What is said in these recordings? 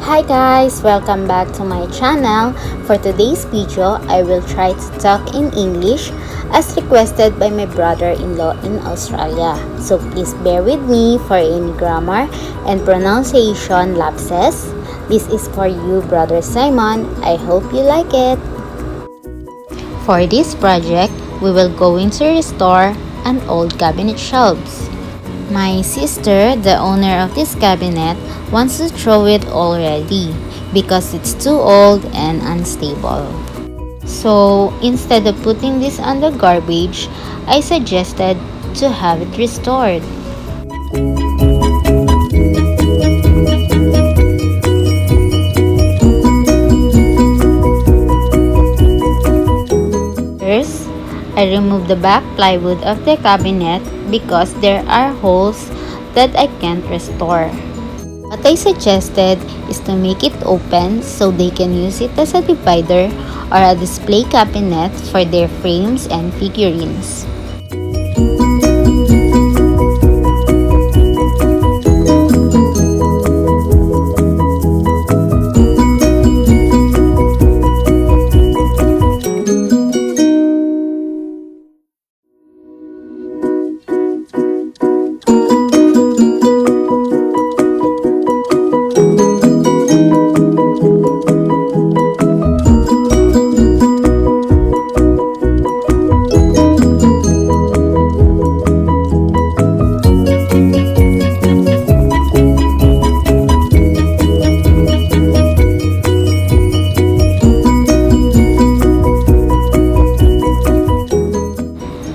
Hi guys! Welcome back to my channel. For today's video, I will try to talk in English as requested by my brother-in-law in Australia. So please bear with me for any grammar and pronunciation lapses. This is for you, Brother Simon. I hope you like it. For this project, we will going to restore an old cabinet shelves. My sister, the owner of this cabinet, wants to throw it already because it's too old and unstable. So instead of putting this on the garbage, I suggested to have it restored. First, I remove the back plywood of the cabinet because there are holes that I can't restore. What I suggested is to make it open so they can use it as a divider or a display cabinet for their frames and figurines.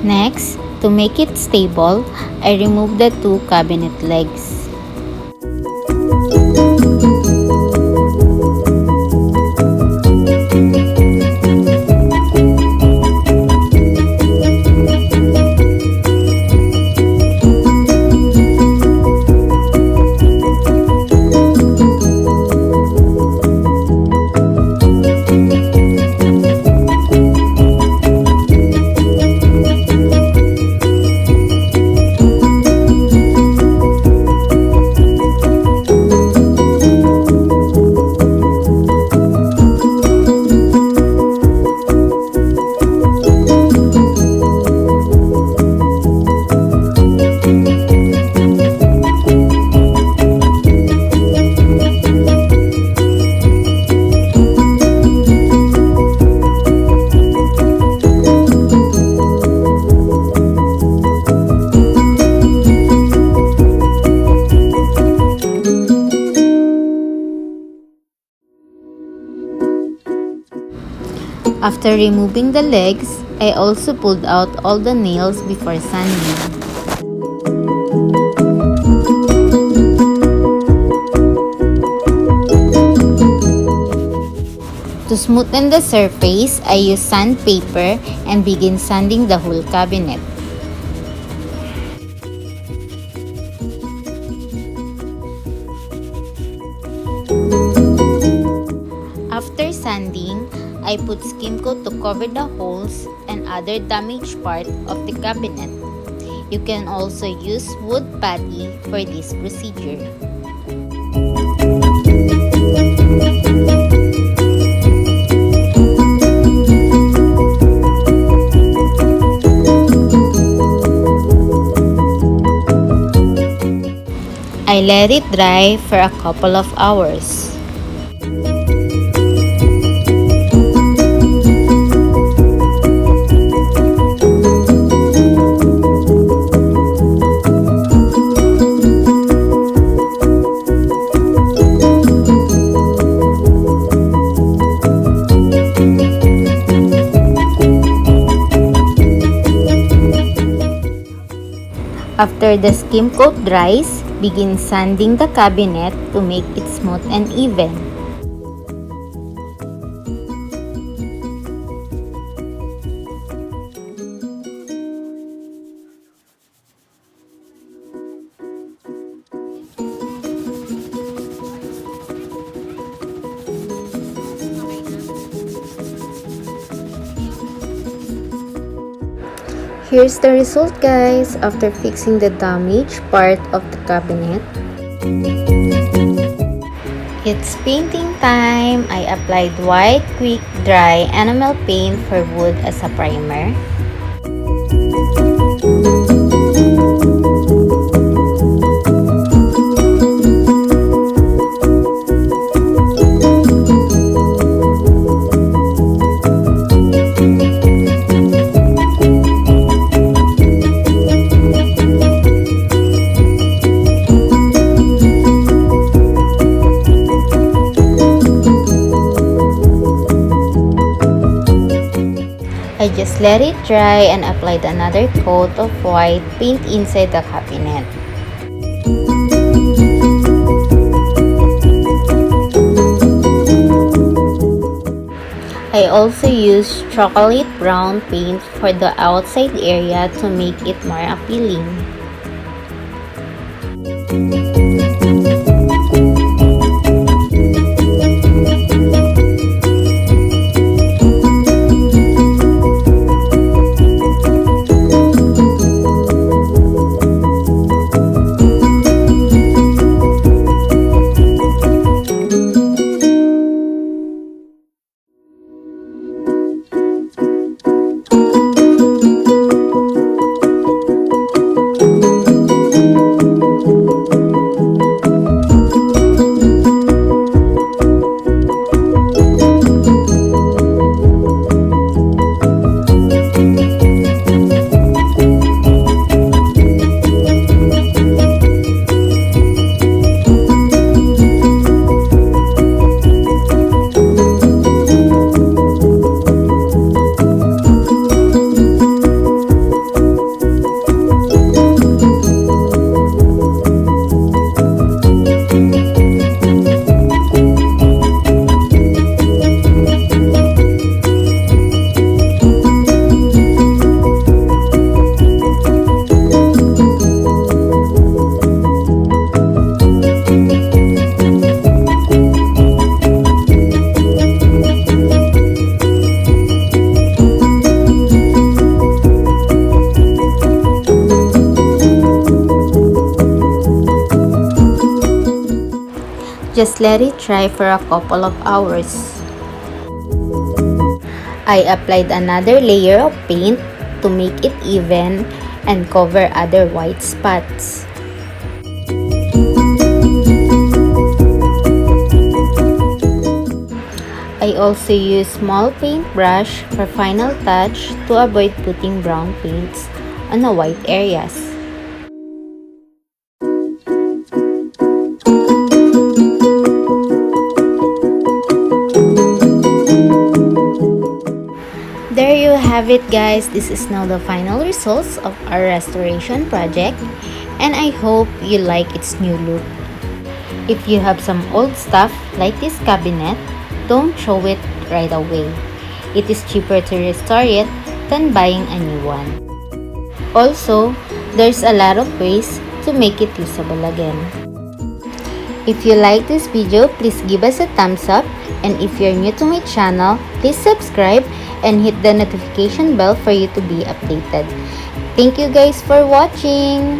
Next, to make it stable, I remove the two cabinet legs. After removing the legs, I also pulled out all the nails before sanding. To smoothen the surface, I use sandpaper and begin sanding the whole cabinet. After sanding, I put skimcoat to cover the holes and other damaged part of the cabinet. You can also use wood putty for this procedure. I let it dry for a couple of hours. After the skim coat dries, begin sanding the cabinet to make it smooth and even. Here's the result, guys, after fixing the damaged part of the cabinet. It's painting time. I applied white quick dry enamel paint for wood as a primer. I just let it dry and applied another coat of white paint inside the cabinet. I also used chocolate brown paint for the outside area to make it more appealing. Just let it dry for a couple of hours. I applied another layer of paint to make it even and cover other white spots. I also use small paintbrush for final touch to avoid putting brown paints on the white areas. There you have it, guys. This is now the final results of our restoration project, and I hope you like its new look. If you have some old stuff like this cabinet, don't throw it right away. It is cheaper to restore it than buying a new one. Also, there's a lot of ways to make it usable again. If you like this video, please give us a thumbs up, and if you're new to my channel, please subscribe and hit the notification bell for you to be updated. Thank you guys for watching!